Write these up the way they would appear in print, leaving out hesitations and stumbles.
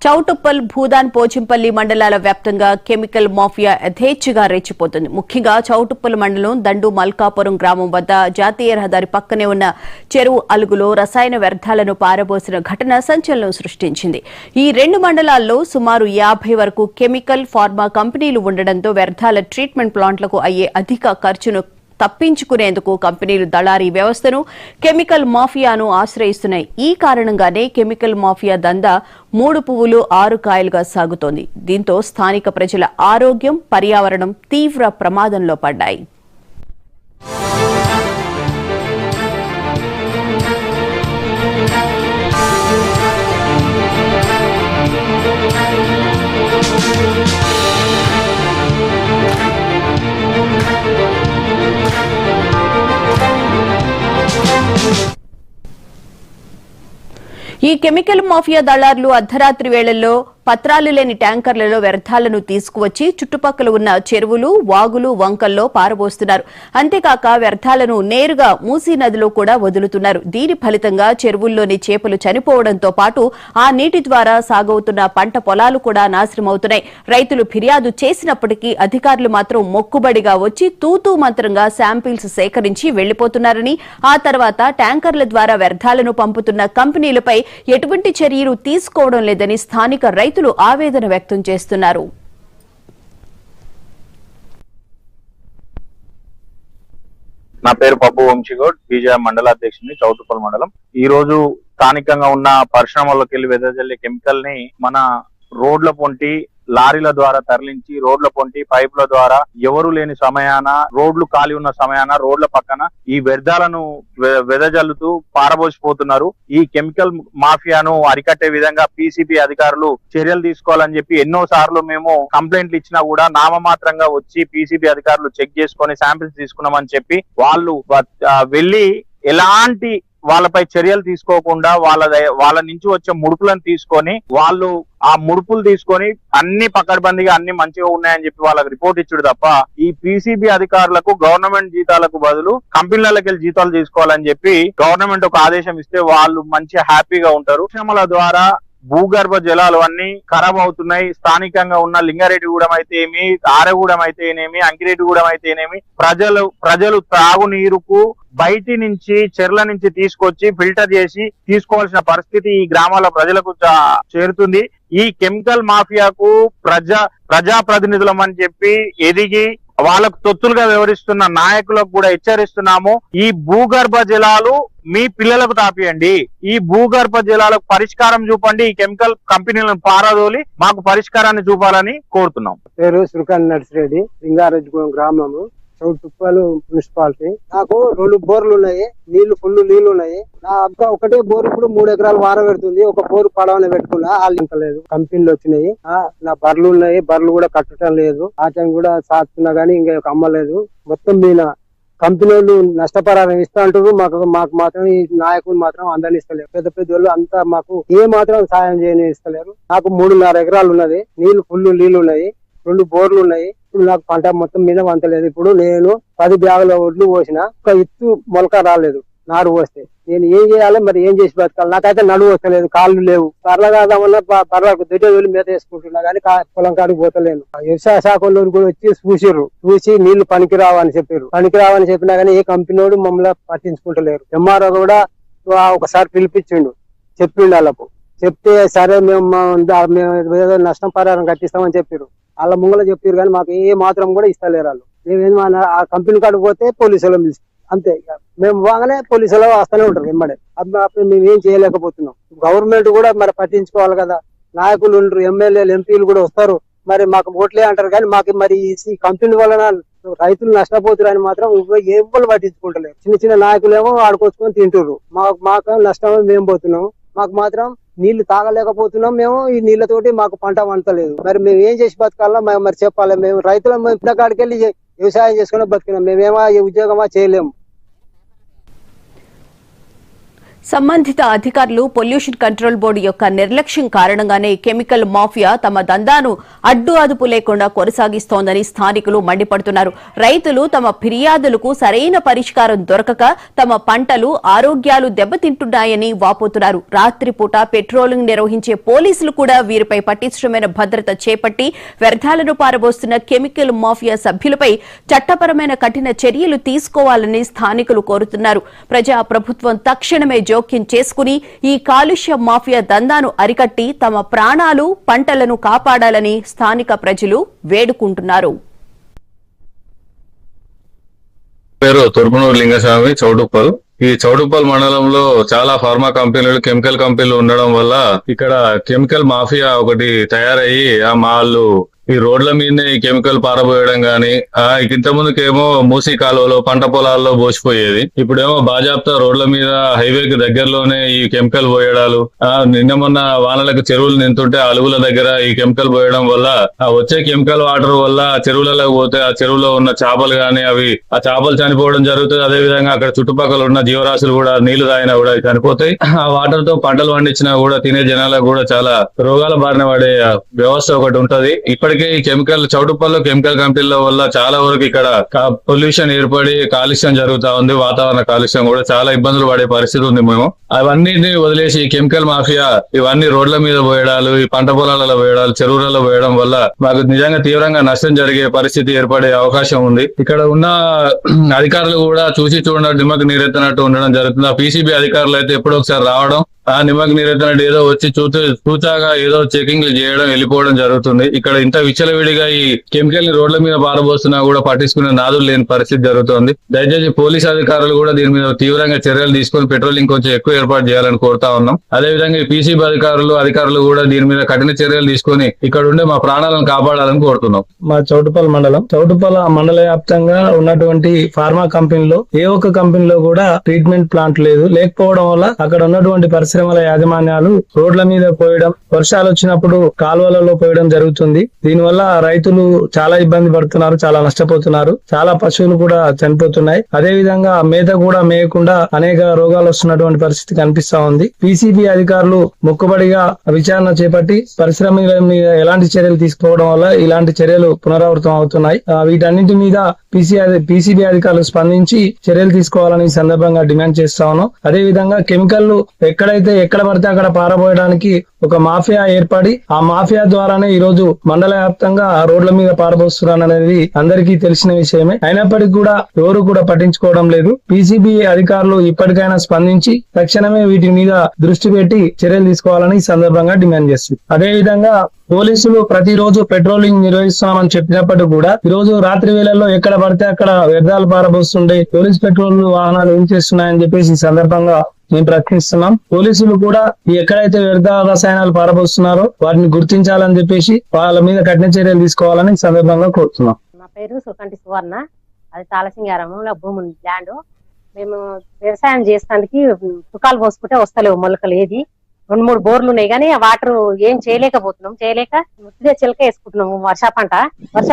చౌటుప్పల్, భూదాన్, పోచంపల్లి మండలాల వ్యాప్తంగా chemical mafia యథేచ్ఛగా రెచ్చిపోతుంది. ముఖ్యంగా చౌటుప్పల్ మండలం దండు మల్కాపురం గ్రామం వద్ద జాతీయ రహదారి పక్కనే ఉన్న చెరువు అలుగులో రసాయన వ్యర్థాలను పారబోసిన ఘటన సంచలనం సృష్టించింది. ఈ రెండు మండలాల్లో సుమారు 50 వరకు కెమికల్, ఫార్మా కంపెనీలు ఉండడంతో వ్యర్థాల ట్రీట్మెంట్ ప్లాంట్లకు అయ్యే అధిక ఖర్చును తప్పించుకునేందుకు కంపెనీలు దళారీ వ్యవస్థను, కెమికల్ మాఫియాను ఆశ్రయిస్తున్నాయి. ఈ కారణంగానే కెమికల్ మాఫియా దందా 3 పువ్వులు 6 కాయలుగా సాగుతోంది. దీంతో స్థానిక ప్రజల ఆరోగ్యం, పర్యావరణం తీవ్ర ప్రమాదంలో పడ్డాయి. ఈ కెమికల్ మాఫియా దళారులు అర్ధరాత్రి వేళల్లో పత్రాలు లేని ట్యాంకర్లలో వ్యర్థాలను తీసుకువచ్చి చుట్టుపక్కల ఉన్న చెరువులు, వాగులు, వంకల్లో పారబోస్తున్నారు. అంతేకాక వ్యర్థాలను నేరుగా మూసీ నదిలో కూడా వదులుతున్నారు. దీని ఫలితంగా చెరువుల్లోని చేపలు చనిపోవడంతో పాటు ఆ నీటి ద్వారా సాగవుతున్న పంట పొలాలు కూడా నాశనమవుతున్నాయి. రైతులు ఫిర్యాదు చేసినప్పటికీ అధికారులు మాత్రం మొక్కుబడిగా వచ్చి తూతూ మంత్రంగా శాంపిల్స్ సేకరించి వెళ్లిపోతున్నారని, ఆ తర్వాత ట్యాంకర్ల ద్వారా వ్యర్థాలను పంపుతున్న కంపెనీలపై ఎటువంటి చర్యలు తీసుకోవడం లేదని స్థానిక రైతులు ఆవేదన వ్యక్తం చేస్తున్నారు. నా పేరు పప్పు వంశీగౌడ్, బీజేపీ మండల అధ్యక్షుడిని, చౌటుప్పల్ మండలం. ఈ రోజు స్థానికంగా ఉన్న పరిశ్రమల్లోకి వెళ్లి వెదజల్లే కెమికల్ ని మన రోడ్ల పొంటి లారీల ద్వారా తరలించి రోడ్ల పొంటి పైపుల ద్వారా ఎవరు లేని సమయాన, రోడ్లు ఖాళీ ఉన్న సమయాన రోడ్ల పక్కన ఈ వ్యర్థాలను వెదజల్లుతూ పారబోసిపోతున్నారు. ఈ కెమికల్ మాఫియాను అరికట్టే విధంగా పీసీబీ అధికారులు చర్యలు తీసుకోవాలని చెప్పి ఎన్నో సార్లు మేము కంప్లైంట్లు ఇచ్చినా కూడా నామమాత్రంగా వచ్చి పీసీబీ అధికారులు చెక్ చేసుకొని శాంపిల్స్ తీసుకున్నామని చెప్పి వాళ్ళు వెళ్లి ఎలాంటి వాళ్ళపై చర్యలు తీసుకోకుండా వాళ్ళ నుంచి వచ్చే ముడుపులను తీసుకొని వాళ్ళు ఆ ముడుపులు తీసుకొని అన్ని పకడ్బందీగా అన్ని మంచిగా ఉన్నాయని చెప్పి వాళ్ళకి రిపోర్ట్ ఇచ్చుడు తప్ప ఈ పీసీబీ అధికారులకు గవర్నమెంట్ జీతాలకు బదులు కంపెనీలకి వెళ్ళి జీతాలు తీసుకోవాలని చెప్పి గవర్నమెంట్ ఒక ఆదేశం ఇస్తే వాళ్ళు మంచిగా హ్యాపీగా ఉంటారు. పరిశ్రమల ద్వారా భూగర్భ జలాలు అన్ని ఖరాబ్ అవుతున్నాయి. స్థానికంగా ఉన్న లింగారెడ్డిగూడెం అయితే ఏమి, ఆరగూడెం అయితేనేమి, అంకిరెడ్డిగూడెం అయితేనేమి ప్రజలు త్రాగునీరుకు బయటి నుంచి చెర్ల నుంచి తీసుకొచ్చి ఫిల్టర్ చేసి తీసుకోవాల్సిన పరిస్థితి ఈ గ్రామాల ప్రజలకు చేరుతుంది. ఈ కెమికల్ మాఫియాకు ప్రజాప్రతినిధులం అని చెప్పి ఎదిగి వాళ్ళకు తొత్తులుగా వ్యవహరిస్తున్న నాయకులకు కూడా హెచ్చరిస్తున్నాము. ఈ భూగర్భ జలాలు మీ పిల్లలకు తాపియండి. ఈ భూగర్భ జలాలకు పరిష్కారం చూపండి. ఈ కెమికల్ కంపెనీలను పారదోలి మాకు పరిష్కారాన్ని చూపాలని కోరుతున్నాం. పేరు శ్రీకాంత్ నర్సిరెడ్డి, లింగారెడ్డిగూడెం గ్రామము, చౌటుప్పల్ మున్సిపాలిటీ. నాకు 2 బోర్లు ఉన్నాయి, ఫుల్ నీళ్లు ఉన్నాయి. నా అక్క ఒకటే బోర్ ఇప్పుడు 3 ఎకరాలు వార పెడుతుంది. ఒక బోరు పడవని పెట్టుకున్నా, వాళ్ళు లేదు. కంపెనీలు వచ్చినాయి. నా బర్రెలు ఉన్నాయి, బర్రెలు కూడా కట్టడం లేదు. ఆటని కూడా సాస్తున్నా గానీ ఇంకా అమ్మలేదు. మొత్తం మీద కంపెనీలు నష్టపరిహారం ఇస్తా అంటారు. మాకు మాత్రం ఈ నాయకులు మాత్రం అందరినీ ఇస్తలేరు. పెద్ద వాళ్ళు అంతా మాకు ఏ మాత్రం సాయం చేయని ఇస్తలేరు. నాకు 3.5 ఎకరాలు ఉన్నది, ఫుల్ నీళ్లు ఉన్నాయి, 2 బోర్లు ఉన్నాయి. ఇప్పుడు నాకు పంట మొత్తం మీద వంతలేదు. ఇప్పుడు నేను 10 బ్యాగుల ఒడ్లు పోసిన, ఒక ఇత్తు మొలక రాలేదు. నారు పోస్తే నేను ఏం చేయాలి, మరి ఏం చేసి బతకాలి? నాకైతే నడువు వస్తలేదు, కాళ్ళు లేవు. బర్రె కాదామన్నా బర్రెలకు దుడ్డ వెళ్ళి మేత వేసుకుంటున్నా కానీ పొలం కాడికి పోతలేను. వ్యవసాయ శాఖలో కూడా వచ్చి చూసి నీళ్లు పనికిరావని చెప్పినా కానీ ఏ కంపెనీ మమ్మల్ని పట్టించుకుంటలేరు. ఎంఆర్ఓ కూడా ఒకసారి పిలిపించిండు, చెప్పిండు. వాళ్ళకు చెప్తే సరే మేము ఏదో నష్టం పరిహారం కట్టిస్తామని చెప్పారు. వాళ్ళ ముంగల చెప్పారు కానీ మాకు ఏ మాత్రం కూడా ఇస్తలేరు వాళ్ళు. మేమేమో ఆ కంపెనీ కాడికి పోతే పోలీసులు పిలిచి అంతే, మేము బాగానే పోలీసులు వస్తూనే ఉంటారు వెంబడే. అప్పుడు మేము ఏం చేయలేకపోతున్నాం. గవర్నమెంట్ కూడా మరి పట్టించుకోవాలి కదా. నాయకులు ఉండరు, ఎమ్మెల్యేలు, ఎంపీలు కూడా వస్తారు, మరి మాకు ఓట్లే అంటారు. కానీ మాకు మరి ఈ కంపెనీ వలన రైతులు నష్టపోతారని మాత్రం ఎవ్వరు పట్టించుకుంటలేరు. చిన్న నాయకులు ఏమో ఆడుకొచ్చుకొని తింటుర్రు. మాకు నష్టం మేము పోతున్నాము. మాకు మాత్రం నీళ్లు తాగలేకపోతున్నాం. మేము ఈ నీళ్లతోటి మాకు పంట వంటలేదు. మరి మేము ఏం చేసి బతకాలా మరి చెప్పాలి. మేము రైతులం, ఇంటి కాడికి వెళ్ళి వ్యవసాయం చేసుకుని బతికినాం. మేమేమో ఈ ఉద్యోగమా చేయలేము. సంబంధిత అధికారులు పొల్యూషన్ కంట్రోల్ బోర్డు యొక్క నిర్లక్ష్యం కారణంగానే కెమికల్ మాఫియా తమ దందాను అడ్డు అదుపు లేకుండా కొనసాగిస్తోందని స్థానికులు మండిపడుతున్నారు. రైతులు తమ ఫిర్యాదులకు సరైన పరిష్కారం దొరకక తమ పంటలు ఆరోగ్యాలు దెబ్బతింటున్నాయని వాపోతున్నారు. రాత్రిపూట పెట్రోలింగ్ నిర్వహించే పోలీసులు కూడా వీరిపై పటిష్టమైన భద్రత చేపట్టి వ్యర్థాలను పారబోస్తున్న కెమికల్ మాఫియా సభ్యులపై చట్టపరమైన కఠిన చర్యలు తీసుకోవాలని స్థానికులు కోరుతున్నారు. ప్రజాప్రభుత్వం తక్షణమే జోక్యం చేసుకుని ఈ కాలుష్య మాఫియా దందాను అరికట్టి తమ ప్రాణాలు పంటలను కాపాడాలని స్థానిక ప్రజలు వేడుకుంటున్నారు. పేరు తూర్పునూరు లింగస్వామి, చౌటుప్పల్. ఈ చౌటుప్పల్ మండలంలో చాలా ఫార్మా కంపెనీలు, కెమికల్ కంపెనీలు ఉండడం వల్ల ఇక్కడ కెమికల్ మాఫియా ఒకటి తయారయ్యి ఆ మాళ్ళు ఈ రోడ్ల మీదనే ఈ కెమికల్ పారబోయడం గానీ, ఇంత ముందుకేమో మూసీ కాలువలో పంట పొలాల్లో పోసిపోయేది. ఇప్పుడేమో బాజాప్తా రోడ్ల మీద హైవేకి దగ్గరలోనే ఈ కెమికల్ పోయడాలు. నిన్న మొన్న వానలకు చెరువులు నింతుంటే అలుగుల దగ్గర ఈ కెమికల్ పోయడం వల్ల వచ్చే కెమికల్ వాటర్ వల్ల చెరువులలో పోతే ఆ చెరువులో ఉన్న చేపలు గానీ అవి ఆ చేపలు చనిపోవడం జరుగుతుంది. అదే విధంగా అక్కడ చుట్టుపక్కల ఉన్న జీవరాశులు కూడా నీళ్లు తాగినా కూడా చనిపోతాయి. ఆ వాటర్ తో పంటలు పండించినా కూడా తినే జనాలకు కూడా చాలా రోగాల బారిన పడే వ్యవస్థ ఒకటి ఉంటది. ఇప్పటికే ఈ కెమికల్ చౌటుప్పల్లో కెమికల్ కంపెనీల వల్ల చాలా వరకు ఇక్కడ పొల్యూషన్ ఏర్పడి కాలుష్యం జరుగుతా ఉంది. వాతావరణ కాలుష్యం కూడా చాలా ఇబ్బందులు పడే పరిస్థితి ఉంది. మేము అవన్నిటిని వదిలేసి ఈ కెమికల్ మాఫియా ఇవన్నీ రోడ్ల మీద పోయడాలు, ఈ పంట పొలాలలో పోయడాలు, చెరువులలో పోయడం వల్ల మాకు నిజంగా తీవ్రంగా నష్టం జరిగే పరిస్థితి ఏర్పడే అవకాశం ఉంది. ఇక్కడ ఉన్న అధికారులు కూడా చూసి చూడనట్టు నిమ్మకు నీరెత్తనట్టు ఉండడం జరుగుతుంది. ఆ పీసీబీ అధికారులు అయితే ఎప్పుడో ఒకసారి రావడం, ఆ నిమ్మకు నీరెత్తనట్టు ఏదో వచ్చి చూచాగా ఏదో చెకింగ్లు చేయడం, వెళ్ళిపోవడం జరుగుతుంది. ఇక్కడ ఇంత విచ్చలవిడిగా ఈ కెమికల్ ని రోడ్ల మీద పారబోస్తున్నా కూడా పట్టించుకునే నాదులు లేని పరిస్థితి జరుగుతోంది. దయచేసి పోలీస్ అధికారులు కూడా దీని మీద తీవ్రంగా చర్యలు తీసుకొని పెట్రోలింగ్ కొంచెం ఎక్కువ ఏర్పాటు చేయాలని కోరుతా ఉన్నాం. అదేవిధంగా ఈ పీసీబీ అధికారులు కూడా దీని మీద కఠిన చర్యలు తీసుకొని ఇక్కడ ఉండే మా ప్రాణాలను కాపాడాలని కోరుతున్నాం. మా చౌటుప్పల్ మండల వ్యాప్తంగా ఉన్నటువంటి ఫార్మా కంపెనీలో ఏ ఒక్క కంపెనీలో కూడా ట్రీట్మెంట్ ప్లాంట్ లేకపోవడం వల్ల అక్కడ ఉన్నటువంటి పరిశ్రమల యాజమాన్యాలు రోడ్ల మీద పోయడం, వర్షాలు వచ్చినప్పుడు కాలువలలో పోయడం జరుగుతుంది. దీనివల్ల రైతులు చాలా ఇబ్బంది పడుతున్నారు, చాలా నష్టపోతున్నారు, చాలా పశువులు కూడా చనిపోతున్నాయి. అదే విధంగా మేత కూడా మేయకుండా అనేక రోగాలు వస్తున్నటువంటి పరిస్థితి కనిపిస్తా ఉంది. పీసీబీ అధికారులు మొక్కుబడిగా విచారణ చేపట్టి పరిశ్రమల మీద ఎలాంటి చర్యలు తీసుకోవడం వల్ల ఇలాంటి చర్యలు పునరావృతం అవుతున్నాయి. వీటన్నింటి మీద పీసీబీ అధికారులు స్పందించి చర్యలు తీసుకోవాలని ఈ సందర్భంగా డిమాండ్ చేస్తా ఉన్నాం. అదే విధంగా కెమికల్ ఎక్కడ పడితే అక్కడ పారబోయడానికి ఒక మాఫియా ఏర్పడి ఆ మాఫియా ద్వారానే ఈ రోజు మండల వ్యాప్తంగా రోడ్ల మీద పారబోస్తున్నారు అనేది అందరికీ తెలిసిన విషయమే. అయినప్పటికీ కూడా ఎవరు కూడా పట్టించుకోవడం లేదు. పీసీబీ అధికారులు ఇప్పటికైనా స్పందించి తక్షణమే వీటి మీద దృష్టి పెట్టి చర్యలు తీసుకోవాలని ఈ సందర్భంగా డిమాండ్ చేస్తుంది. అదే విధంగా పోలీసులు ప్రతిరోజు పెట్రోలింగ్ నిర్వహిస్తున్నామని చెప్పినప్పటికీ కూడా ఈ రోజు రాత్రి వేళల్లో ఎక్కడ పడితే అక్కడ వ్యర్థాలు పారబోస్తుండే పోలీస్ పెట్రోల్ వాహనాలు ఏం చేస్తున్నాయని చెప్పేసి ఈ సందర్భంగా మేము ప్రశ్నిస్తున్నాం. పోలీసులు కూడా ఎక్కడైతే వ్యర్థ రసాయనాలు పారబోస్తున్నారో వాటిని గుర్తించాలని చెప్పేసి వాళ్ళ మీద కఠిన చర్యలు తీసుకోవాలని ఈ సందర్భంగా కోరుతున్నాం. నా పేరు సుకంటి సువర్ణ, అది తాళసింగారంలో భూమి ల్యాండ్. మేము వ్యవసాయం చేస్తానికి తుకాలు పోసుకుంటే వస్తలేవు మొలకలు. ఏది 2-3 బోర్లు ఉన్నాయి కానీ ఆ వాటర్ ఏం చేయలేక ముట్టిదే చిలక వేసుకుంటున్నాము. వర్ష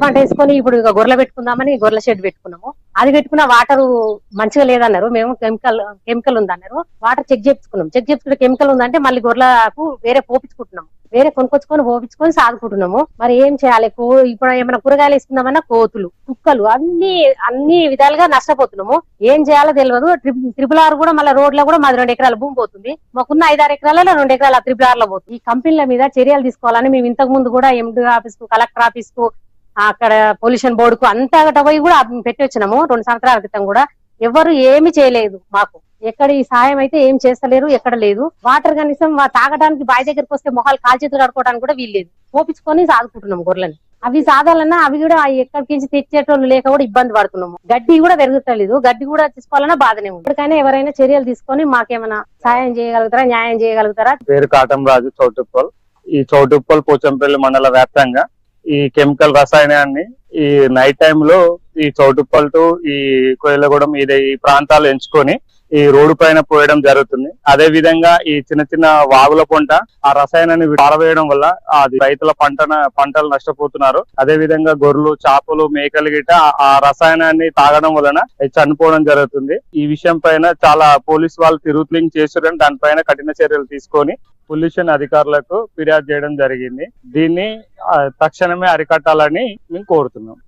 పంట వేసుకొని ఇప్పుడు ఇక గొర్రెలు పెట్టుకుందామని గొర్రెల షెడ్ పెట్టుకున్నాము. అది పెట్టుకున్న వాటర్ మంచిగా లేదన్నారు. మేము కెమికల్ ఉందన్నారు. వాటర్ చెక్ చేసుకుంటే కెమికల్ ఉందంటే మళ్ళీ గొర్రెలకు వేరే కొనుక్కొచ్చుకొని సాదుకుంటున్నాము. మరి ఏం చేయాలి? ఇప్పుడు ఏమైనా కూరగాయలు వేసుకుందామన్నా కోతులు, కుక్కలు అన్ని విధాలుగా నష్టపోతున్నాము. ఏం చేయాలో తెలియదు. RRR కూడా మళ్ళీ రోడ్లో కూడా మాది 2 ఎకరాల భూమి పోతుంది. మాకున్న 5-6 ఎకరాలలో 2 ఎకరాల RRR లో పోతుంది. ఈ కంపెనీల మీద చర్యలు తీసుకోవాలని మేము ఇంతకు ముందు కూడా MD ఆఫీస్ కు, కలెక్టర్ ఆఫీస్ కు, అక్కడ పొల్యూషన్ బోర్డు కు అంతా పోయి కూడా పెట్టి వచ్చినాము. 2 సంవత్సరాల క్రితం కూడా ఎవరు ఏమి చేయలేదు. మాకు ఎక్కడ ఈ సాయం అయితే ఏం చేస్తలేరు, ఎక్కడ లేదు. వాటర్ కనీసం తాగడానికి బావి దగ్గరికి వస్తే మొహాలు కాల్చేతులు కడుకోవడానికి కూడా వీల్లేదు. పోపించుకొని సాదుకుంటున్నాము గొర్రెలని. అవి సాదాలన్నా అవి కూడా ఎక్కడికి తెచ్చేటోళ్ళు లేక కూడా ఇబ్బంది పడుతున్నాము. గడ్డి కూడా పెరుగుతలేదు. గడ్డి కూడా తీసుకోవాలన్నా బాధనే ఉంది. ఇప్పటికైనా ఎవరైనా చర్యలు తీసుకొని మాకేమైనా సాయం చేయగలుగుతారా, న్యాయం చేయగలుగుతారా? పేరు కాటం రాజు, చౌటుప్పల్. ఈ చౌటుప్పల్ పోచంపల్లి మండల వ్యాప్తంగా ఈ కెమికల్ రసాయనాన్ని ఈ నైట్ టైమ్ లో ఈ చౌటుప్పల్ టు ఈ కోయిలగూడెం ఈ ప్రాంతాలు ఎంచుకొని ఈ రోడ్డు పైన పోయడం జరుగుతుంది. అదే విధంగా ఈ చిన్న చిన్న వాగుల పొంట ఆ రసాయనాన్ని పారవేయడం వల్ల అది రైతుల పంటలు నష్టపోతున్నారు. అదే విధంగా గొర్రెలు, చేపలు, మేకలు గిట్ట ఆ రసాయనాన్ని తాగడం వలన చనిపోవడం జరుగుతుంది. ఈ విషయం పైన చాలా పోలీసు వాళ్ళు తిరుగుతులింగ్ చేస్తున్నారు. దానిపైన కఠిన చర్యలు తీసుకొని పొల్యూషన్ అధికారులకు ఫిర్యాదు చేయడం జరిగింది. దీన్ని తక్షణమే అరికట్టాలని మేము కోరుతున్నాం.